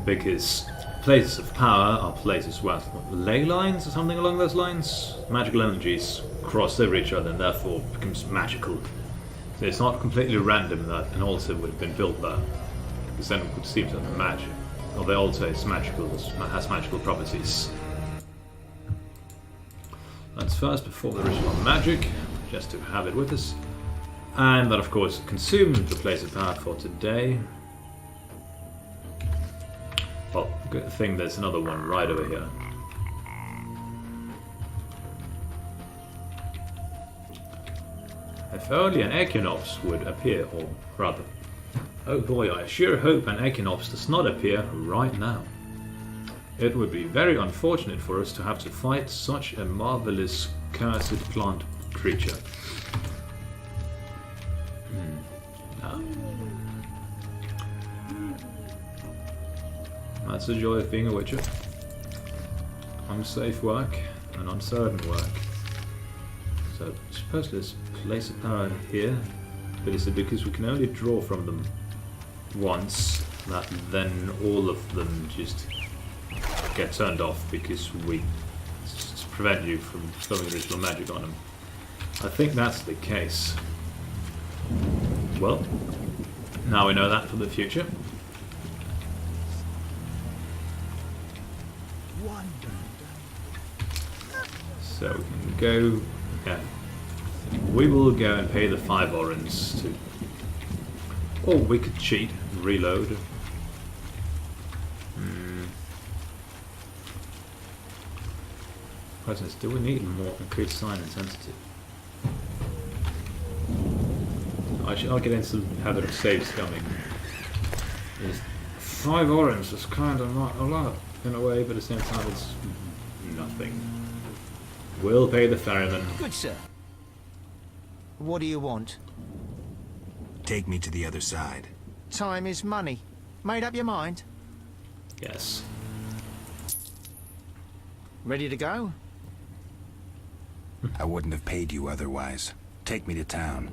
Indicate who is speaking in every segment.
Speaker 1: because places of power are places where ley lines or something along those lines, magical energies cross over each other and therefore becomes magical. So it's not completely random that an altar would have been built there, because then it would seem to have magic. Well, the altar is magical, has magical properties. Let's first perform the ritual on magic, just to have it with us. And that, of course, consumed the place of power for today. Well, good thing there's another one right over here. If only an equinox would appear, or rather, oh boy, I sure hope an equinox does not appear right now. It would be very unfortunate for us to have to fight such a marvelous, cursed plant creature. That's the joy of being a witcher. Unsafe work and uncertain work. So, I suppose there's a place of power here, but is it because we can only draw from them once that then all of them just get turned off because we prevent you from throwing ritual magic on them? I think that's the case. Well, now we know that for the future. So we can go, yeah, we will go and pay the 5 orens to, or we could cheat and reload. Question is, do we need more increased sign intensity? I'll get into the habit of saves coming. 5 orens is kind of not a lot in a way, but at the same time it's nothing. We'll pay the ferryman.
Speaker 2: Good sir. What do you want?
Speaker 3: Take me to the other side.
Speaker 2: Time is money. Made up your mind?
Speaker 1: Yes.
Speaker 2: Ready to go?
Speaker 3: I wouldn't have paid you otherwise. Take me to town.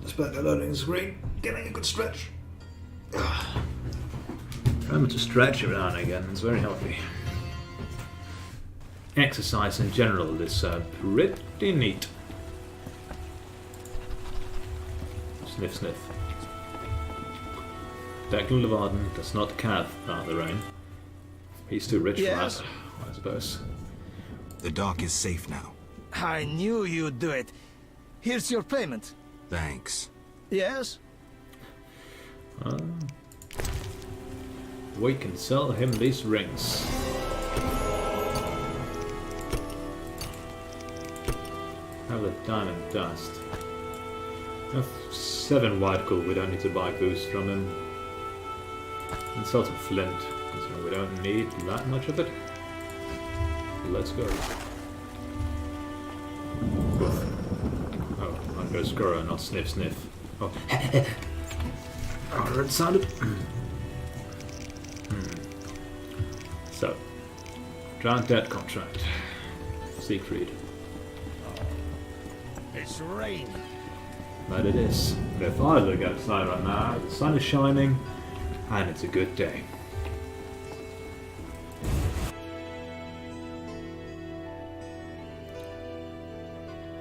Speaker 1: Despite the loading screen, getting a good stretch. Remember to stretch every now and again, it's very healthy. Exercise in general is pretty neat. Sniff, sniff. Declan Levarden does not care about the rain. He's too rich for that, I suppose.
Speaker 3: The dock is safe now.
Speaker 2: I knew you'd do it. Here's your payment.
Speaker 3: Thanks.
Speaker 2: Yes?
Speaker 1: We can sell him these rings. Have the diamond dust. Have 7 white gold, we don't need to buy boost from him. And sell some flint, because we don't need that much of it. Let's go. Oh, I'm going to scurry, not sniff sniff. Oh, oh, that sounded. So, Drowned Dead contract. Siegfried.
Speaker 2: It's rain.
Speaker 1: But it is. If I look outside right now, the sun is shining, and it's a good day.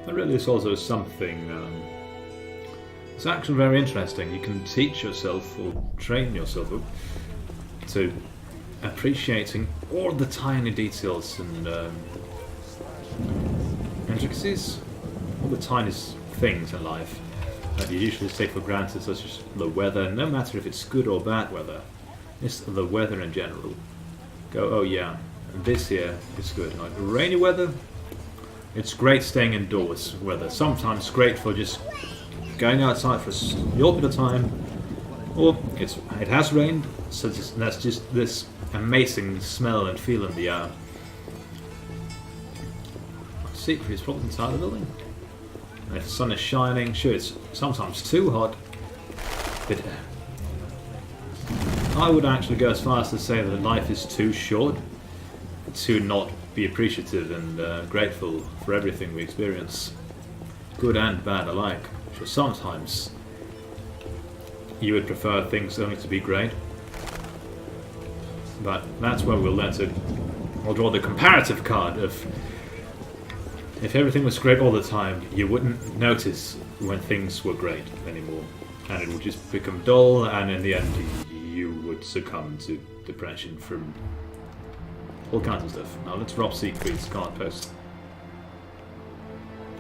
Speaker 1: There really is also something. It's actually very interesting. You can teach yourself or train yourself to appreciating all the tiny details and intricacies, all the tiniest things in life that you usually take for granted, such as the weather, no matter if it's good or bad weather, it's the weather in general. Go, oh yeah, this here is good. Like rainy weather, it's great staying indoors weather. Sometimes great for just going outside for a short bit of time, or it has rained, so that's just this amazing smell and feel in the air. Siegfried is probably inside the building. And if the sun is shining, sure, it's sometimes too hot, but I would actually go as far as to say that life is too short to not be appreciative and grateful for everything we experience, good and bad alike. So sometimes you would prefer things only to be great, but that's where we'll learn to. I'll draw the comparative card of if everything was great all the time, you wouldn't notice when things were great anymore, and it would just become dull, and in the end you would succumb to depression from all kinds of stuff. Now let's rob Siegfried's card post.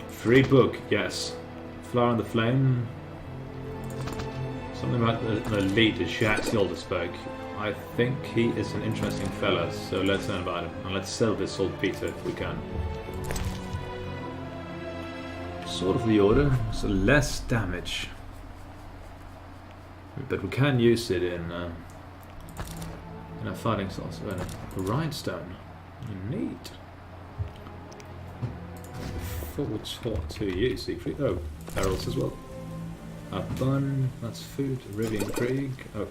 Speaker 1: Free book, yes. Flower on the Flame. Something about the leader, Shax Hildesberg. I think he is an interesting fella, so let's learn about him. And let's sell this saltpeter if we can. Sword of the Order, so less damage. But we can use it in a fighting source. A rhinestone. Neat. Forward sword to you, Siegfried. Oh, barrels as well. A bun, that's food. Rivian Krieg. Oh.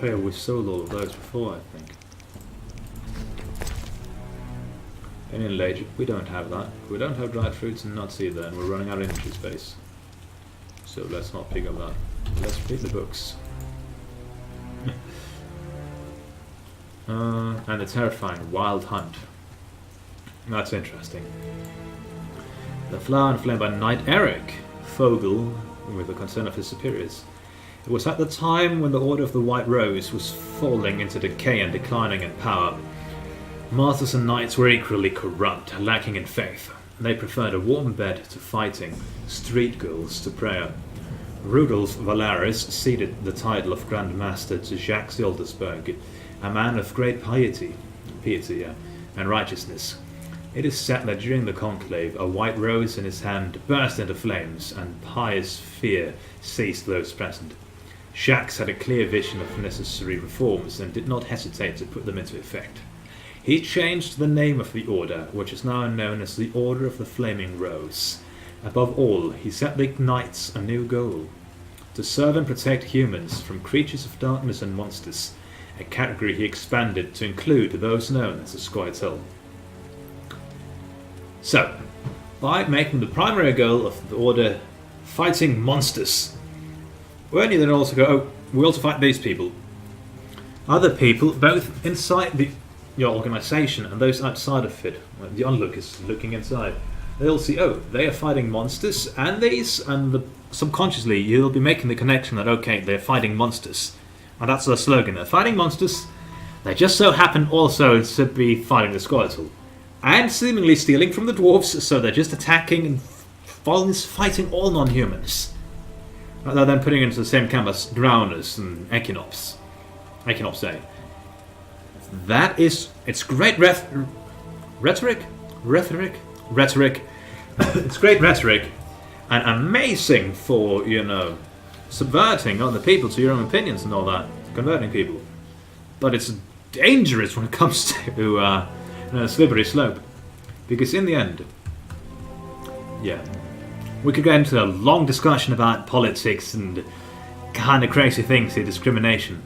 Speaker 1: Oh yeah, we sold all of those before, I think. Pinion Ledger, we don't have that. We don't have dried fruits and nuts either, and we're running out of inventory space. So let's not pick up that. Let's read the books. And the terrifying Wild Hunt. That's interesting. The Flower and Flame by Knight Eric Fogel, with the concern of his superiors. It was at the time when the Order of the White Rose was falling into decay and declining in power. Masters and knights were equally corrupt, lacking in faith. They preferred a warm bed to fighting, street girls to prayer. Rudolf Valaris ceded the title of Grand Master to Jacques Hildesberg, a man of great piety and righteousness. It is said that during the conclave, a white rose in his hand burst into flames, and pious fear seized those present. Jacques had a clear vision of necessary reforms and did not hesitate to put them into effect. He changed the name of the order, which is now known as the Order of the Flaming Rose. Above all, he set the knights a new goal: to serve and protect humans from creatures of darkness and monsters, a category he expanded to include those known as the Scoia'tael. So, by making the primary goal of the Order fighting monsters, when you then also go, oh, we also fight these people. Other people, both inside your organisation and those outside of it, the onlookers looking inside, they'll see, oh, they are fighting monsters and these, and subconsciously you'll be making the connection that, okay, they're fighting monsters. And that's their slogan, they're fighting monsters, they just so happen also to be fighting the Scoia'tael. And seemingly stealing from the dwarves, so they're just attacking and fighting all non-humans. They're then putting into the same camp as drowners and Equinops. Equinops, that is, it's great rhetoric. It's great rhetoric, and amazing for, subverting other people to your own opinions and all that, converting people. But it's dangerous when it comes to a slippery slope, because in the end, we could go into a long discussion about politics and kind of crazy things like discrimination,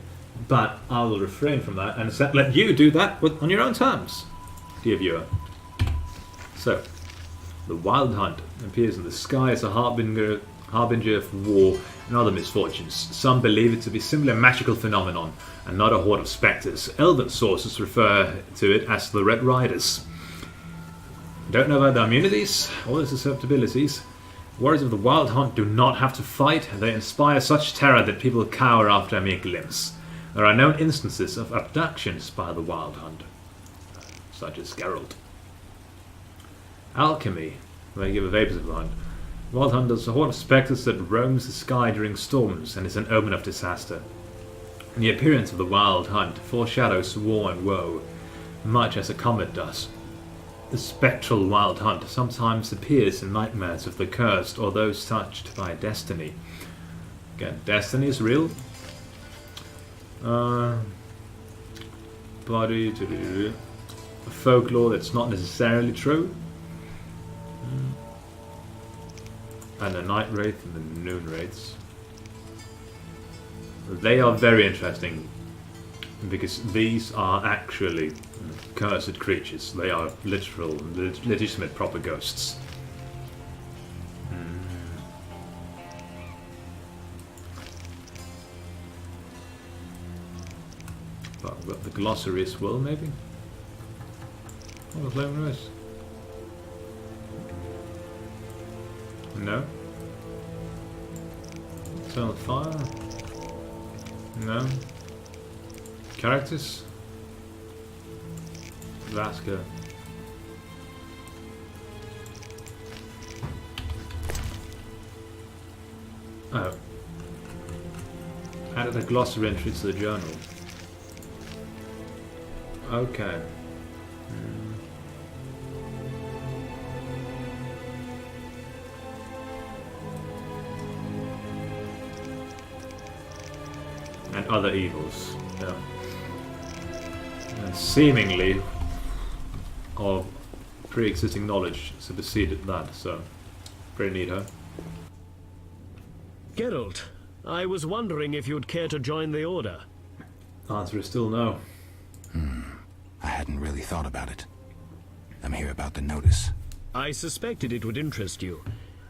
Speaker 1: but I will refrain from that and let you do that on your own terms, dear viewer. So, the Wild Hunt appears in the sky as a harbinger of war and other misfortunes. Some believe it to be simply a magical phenomenon and not a horde of spectres. Elven sources refer to it as the Red Riders. Don't know about their immunities or their susceptibilities. Warriors of the Wild Hunt do not have to fight. They inspire such terror that people cower after a mere glimpse. There are known instances of abductions by the Wild Hunt, such as Geralt. Alchemy. They give a vapors of the hunt. Wild Hunt is a horde of spectres that roams the sky during storms and is an omen of disaster. The appearance of the Wild Hunt foreshadows war and woe, much as a comet does. The spectral Wild Hunt sometimes appears in nightmares of the cursed or those touched by destiny. Again, destiny is real. Body to folklore that's not necessarily true. And the night wraith and the noon wraiths. They are very interesting because these are actually cursed creatures. They are literal, legitimate, proper ghosts. But we've got the glossary as well, maybe? Oh, the flavor is. No. Eternal fire? No. Characters? Vasca. Oh. Added a glossary entry to the journal. Okay. And other evils. Yeah. And seemingly of pre-existing knowledge superseded that, so pretty neat, huh?
Speaker 4: Geralt, I was wondering if you'd care to join the Order.
Speaker 1: Answer is still no.
Speaker 3: I hadn't really thought about it. I'm here about the notice.
Speaker 4: I suspected it would interest you.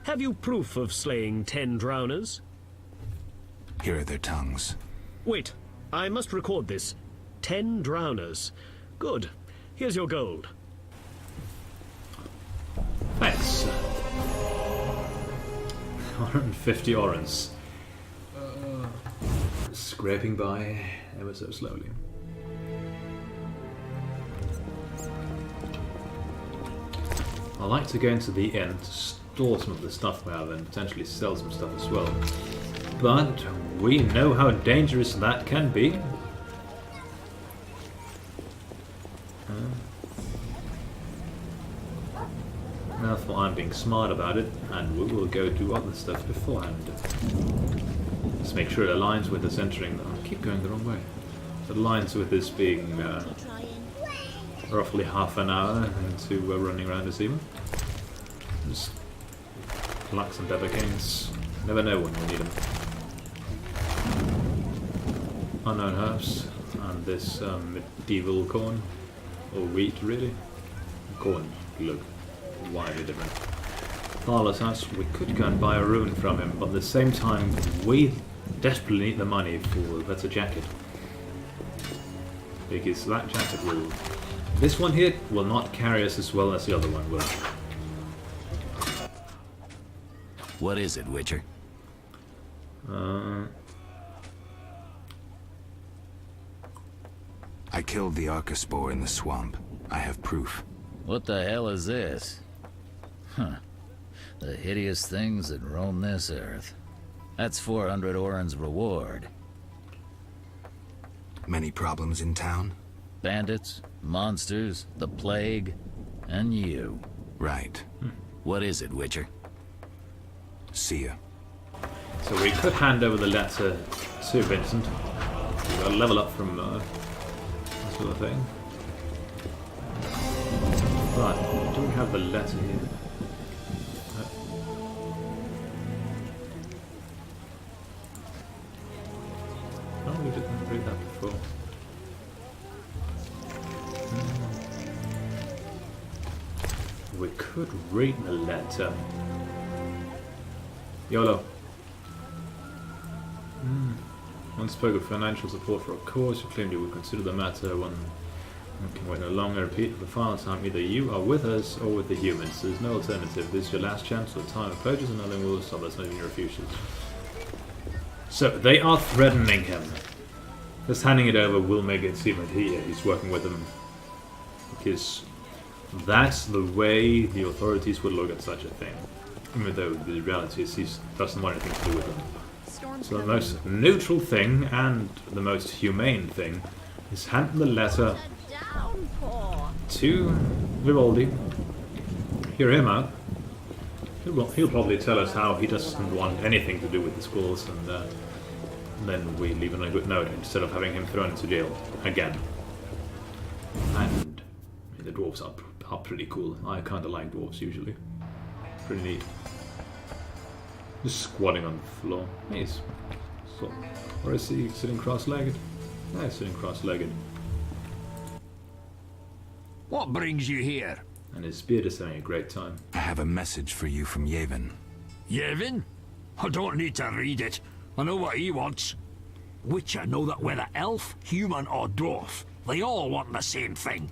Speaker 4: Have you proof of slaying 10 drowners?
Speaker 3: Here are their tongues.
Speaker 4: Wait, I must record this. 10 drowners. Good. Here's your gold.
Speaker 1: Thanks. 150 orens. Scraping by ever so slowly. I like to go into the inn to store some of the stuff we have and potentially sell some stuff as well. But we know how dangerous that can be. Therefore I'm being smart about it, and we will go do other stuff beforehand. Let's make sure it aligns with us entering. I keep going the wrong way. It aligns with this being roughly half an hour into running around this evening. Just pluck some pepper canes. Never know when we'll need them. Unknown herbs, and this medieval corn, or wheat really. Corn, look, widely different. Thaler's house, we could go and buy a rune from him, but at the same time we desperately need the money for a better jacket. Because that jacket will... This one here will not carry us as well as the other one will.
Speaker 3: What is it, Witcher? I killed the Arcaspore in the swamp. I have proof.
Speaker 5: What the hell is this? Huh. The hideous things that roam this earth. That's 400 Oren's reward.
Speaker 3: Many problems in town?
Speaker 5: Bandits, monsters, the plague, and you.
Speaker 3: Right.
Speaker 5: What is it, Witcher?
Speaker 3: See ya.
Speaker 1: So we could hand over the letter to Vincent. We've got to level up from that sort of thing. But do we have the letter here? Oh, we didn't read that before. We could read the letter. YOLO. One spoke of financial support for a cause. You claimed you would consider the matter one can wait no longer. Repeat for the final time. Either you are with us or with the humans. There's no alternative. This is your last chance. The time approaches and nothing will stop us. Not even your refusals. So they are threatening him. Just handing it over will make it seem that he's working with them. Because that's the way the authorities would look at such a thing. Even though the reality is he doesn't want anything to do with them. So the most neutral thing and the most humane thing is hand the letter to Vivaldi. Hear him out. He'll probably tell us how he doesn't want anything to do with the schools, and then we leave on a good note instead of having him thrown into jail again. And the dwarves are pretty cool. I kinda like dwarves usually. Pretty neat. Just squatting on the floor. He's so, or is he sitting cross-legged? No, he's sitting cross-legged.
Speaker 2: What brings you here?
Speaker 1: And his beard is having a great time.
Speaker 3: I have a message for you from Yaevinn.
Speaker 2: Yaevinn? I don't need to read it. I know what he wants. Witcher know that whether elf, human or dwarf, they all want the same thing.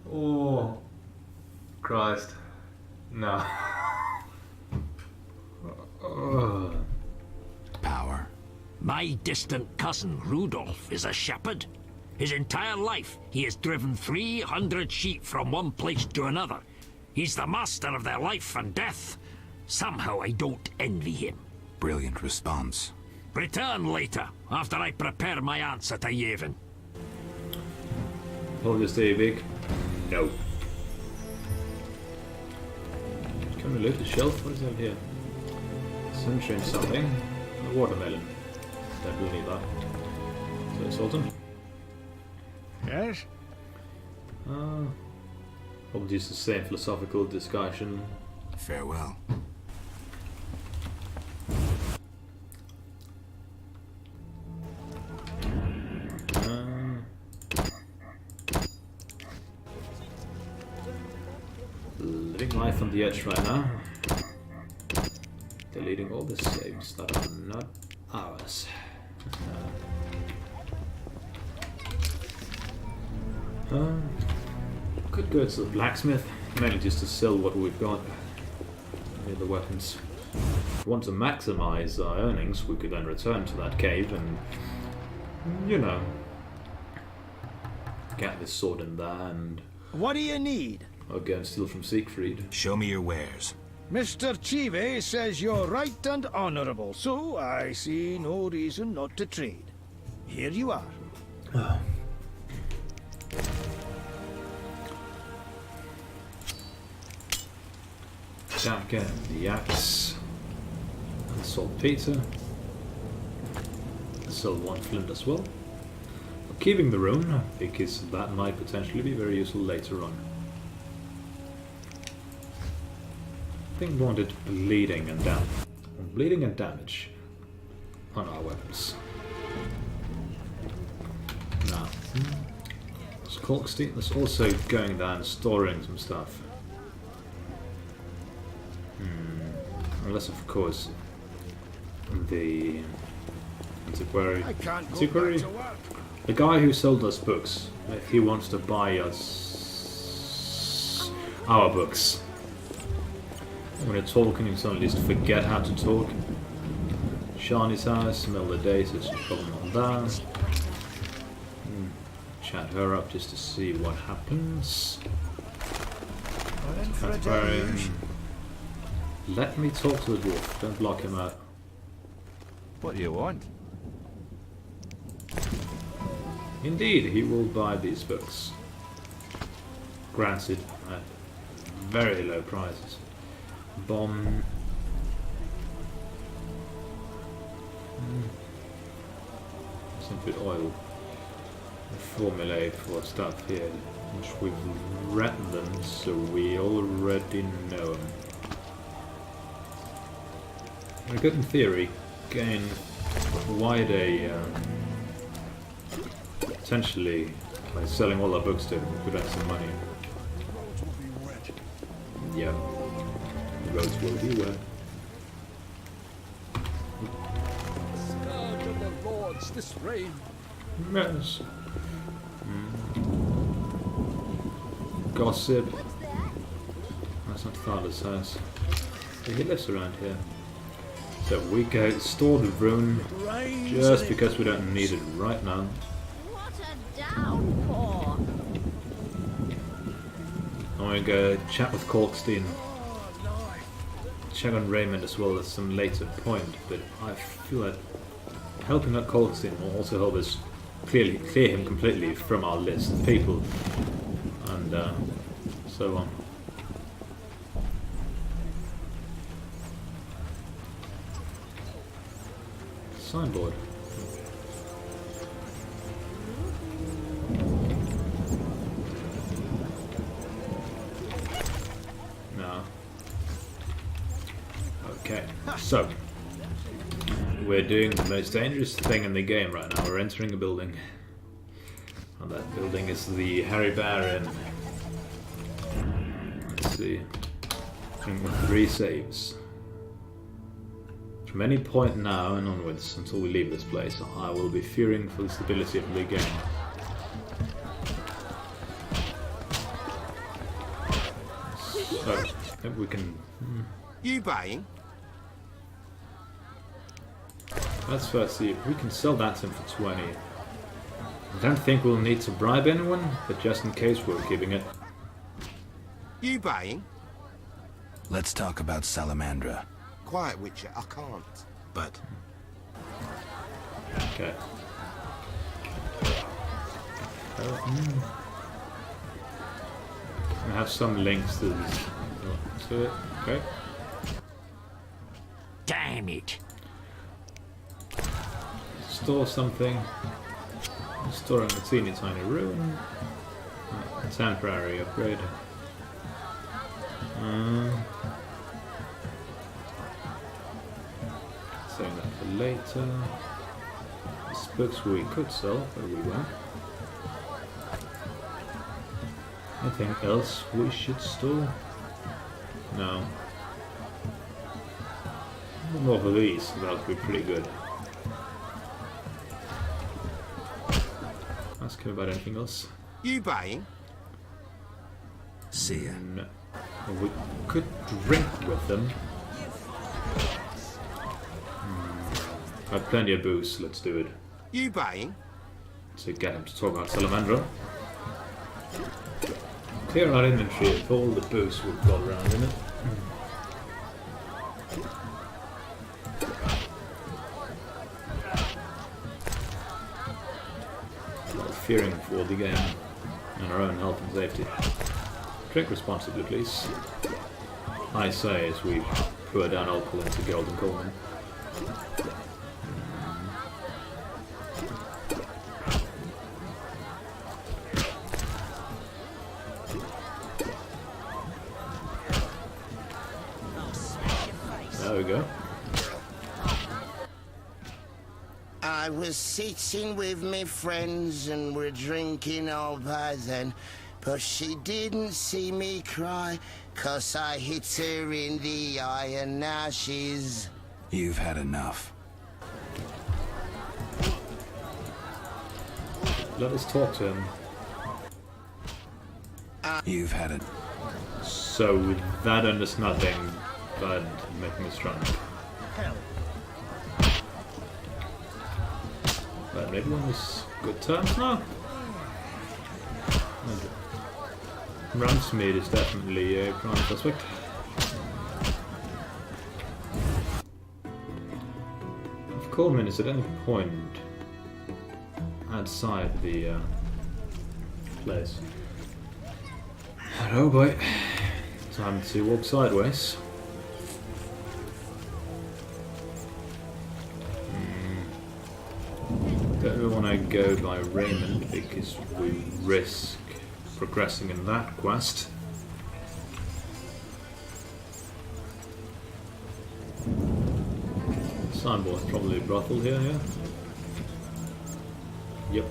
Speaker 1: Oh, Christ. No.
Speaker 3: Power.
Speaker 2: My distant cousin, Rudolph, is a shepherd. His entire life, he has driven 300 sheep from one place to another. He's the master of their life and death. Somehow I don't envy him.
Speaker 3: Brilliant response.
Speaker 2: Return later, after I prepare my answer to Yaevinn.
Speaker 1: Apologies, David. No. Can we loot the shelf? What is that here? Sunshine something. A watermelon. Don't really need that. So it's autumn.
Speaker 2: Yes?
Speaker 1: Probably just the same philosophical discussion.
Speaker 3: Farewell.
Speaker 1: Living life on the edge right now. Deleting all the saves that are not ours. Could go to the blacksmith, mainly just to sell what we've got. The weapons. If we want to maximize our earnings, we could then return to that cave and, you know, get this sword in there and...
Speaker 6: What do you need?
Speaker 1: I'll go and steal from Siegfried.
Speaker 3: Show me your wares.
Speaker 6: Mr. Chive says you're right and honorable, so I see no reason not to trade. Here you are.
Speaker 1: Dagger, the axe, and saltpeter. Sell one flint as well. We're keeping the rune, because that might potentially be very useful later on. I think we wanted bleeding and damage on our weapons. Now, this Corkstein is also going down, storing some stuff. Unless, of course, the antiquary,
Speaker 6: I can't go back to work.
Speaker 1: the guy who sold us books, if he wants to buy us our books. When you're talking, you suddenly just forget how to talk. Shani's house, middle of the day, so it's a problem on that. Chat her up just to see what happens. Antiquarian. Let me talk to the dwarf, don't block him out.
Speaker 7: What do you want?
Speaker 1: Indeed, he will buy these books. Granted, at very low prices. Bomb. Synfit oil. A formulae for stuff here, which we've read them, so we already know them. We could, in theory, gain quite a potentially by selling all our books to him, we could earn some money. Yeah, the roads will be wet.
Speaker 7: Scourge of the lords, this rain.
Speaker 1: Yes. Gossip. That's not Thaler's house. So he lives around here. So we go store the rune just because we don't need it right now.
Speaker 8: What a downpour!
Speaker 1: I'm gonna go chat with Corkstein. Check on Raymond as well at some later point, but I feel that helping out Corkstein will also help us clear him completely from our list of people and so on. Signboard. So, we're doing the most dangerous thing in the game right now. We're entering a building. And that building is the Harry Baron. Let's see. With 3 saves. From any point now and onwards, until we leave this place, I will be fearing for the stability of the game. So, maybe we can...
Speaker 3: You buying?
Speaker 1: Let's first see if we can sell that to him for 20. I don't think we'll need to bribe anyone, but just in case we're keeping it.
Speaker 3: You buying? Let's talk about Salamandra. Quiet, Witcher, I can't. But...
Speaker 1: Okay. I have some links to this. To it. Okay.
Speaker 2: Damn it!
Speaker 1: Store something. Store in a teeny tiny room. A temporary upgrade. Saving that for later. These books we could sell, but we won't. Anything else we should store? No. More of these, that would be pretty good. Ask him about anything else.
Speaker 3: You buying? See ya.
Speaker 1: No. Well, we could drink with them. I have plenty of booze, let's do it.
Speaker 3: You buying?
Speaker 1: To get him to talk about Salamandra. Clear our inventory of all the booze we've got around in it. While fearing for the game and our own health and safety. Drink responsibly, please. I say as we pour down alcohol into Golden Coleman. There we go.
Speaker 9: I was sitting with me friends and we're drinking all by then, but she didn't see me cry, 'cause I hit her in the eye and now she's...
Speaker 3: You've had enough.
Speaker 1: Let us talk to him.
Speaker 3: You've had it.
Speaker 1: So with that and there's nothing but making us drunk. But maybe on this good terms now? Ransom is definitely a prime suspect. If Coleman is at any point outside the place. Oh boy, time to walk sideways. Don't really want to go by Raymond because we risk progressing in that quest. Signboard's probably a brothel here, yeah? Yep.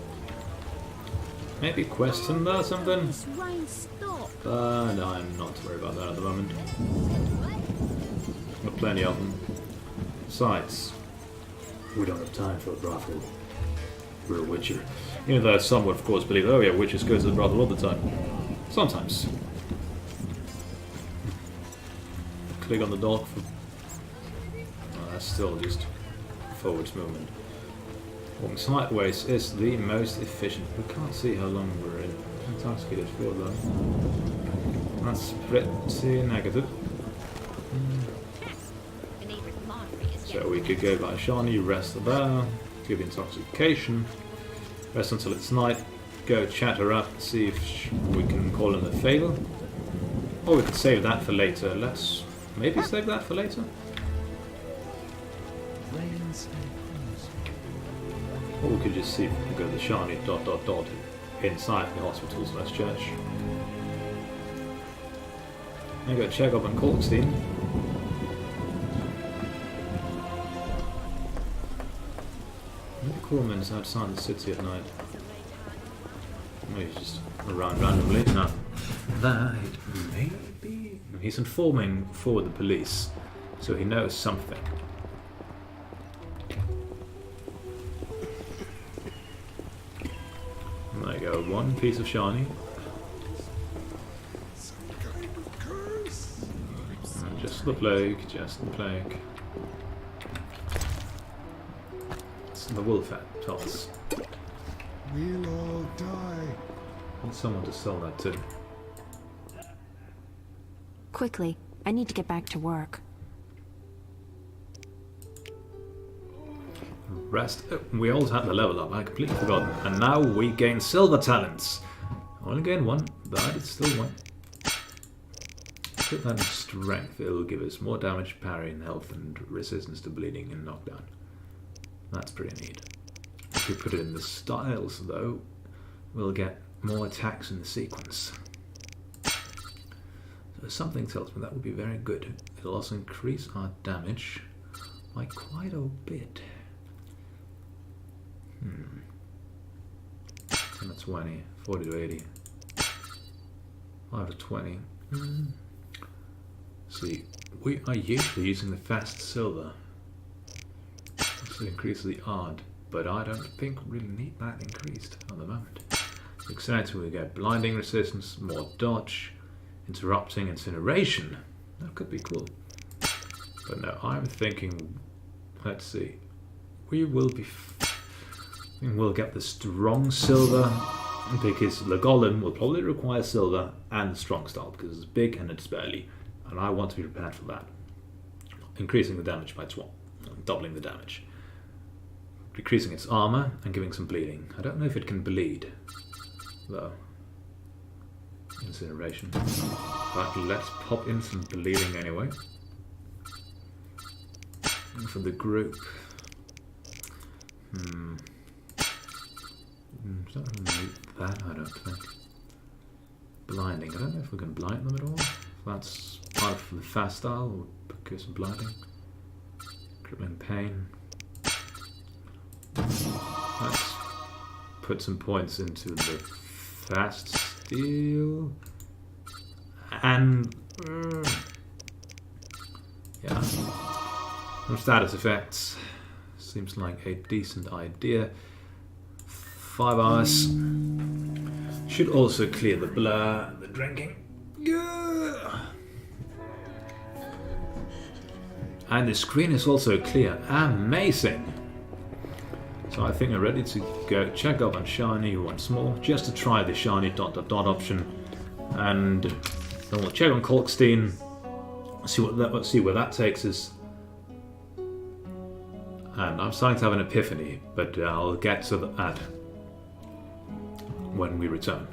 Speaker 1: Maybe a quest in there or something?
Speaker 8: This rain stop.
Speaker 1: But I'm not worried about that at the moment. Got plenty of them. Besides, we don't have time for a brothel. We're a witcher. You know, though some would of course believe, oh yeah, witches go to the brothel all the time. Sometimes. Click on the dog for... Oh, that's still just forwards movement. Walking sideways is the most efficient. We can't see how long we're in intoxicated for though. That's pretty negative. So we could go by Shani, rest there, give intoxication, rest until it's night, go chat her up, see if we can call in a favor. Or we could save that for later. Let's maybe save that for later. Or we could just see if we can go to Shani ... inside the hospital/church. And go check up on Kalkstein. informants outside the city at night. Maybe he's just around randomly. No. That may be... He's informing for the police, so he knows something. There you go, one piece of shiny. Just the plague, just the plague. It's the wolf hat, Toss.
Speaker 3: We'll all die.
Speaker 1: Need someone to sell that to.
Speaker 10: Quickly, I need to get back to work.
Speaker 1: Rest. Oh, we also had the level up, I completely forgot. And now we gain silver talents. I only gain one, but it's still one. Put that in strength, it'll give us more damage, parry, and health, and resistance to bleeding and knockdown. That's pretty neat. If we put it in the styles, though, we'll get more attacks in the sequence. So something tells me that would be very good. It'll also increase our damage by quite a bit. 10 to 20, 40 to 80, 5 to 20. See, we are usually using the fast silver. This increases the odd, but I don't think we really need that increased at the moment. Exciting, we get blinding resistance, more dodge, interrupting incineration. That could be cool. But no, I'm thinking, let's see, we'll get the strong silver, because the golem will probably require silver and the strong style, because it's big and it's burly, and I want to be prepared for that. Increasing the damage by 12, doubling the damage. Decreasing its armor and giving some bleeding. I don't know if it can bleed, though. Incineration. But let's pop in some bleeding anyway. And for the group. Don't really need that, I don't think. Blinding. I don't know if we can blind them at all. If that's part of the fast style, we'll procure some blinding. Crippling pain. Let's put some points into the fast steel. And yeah. Some status effects. Seems like a decent idea. 5 hours. Should also clear the blur and the drinking. Yeah. And the screen is also clear. Amazing. So I think I'm ready to go check up on shiny once more, just to try the shiny ... option, and then we'll check on Kalkstein, see where that takes us. And I'm starting to have an epiphany, but I'll get to that when we return.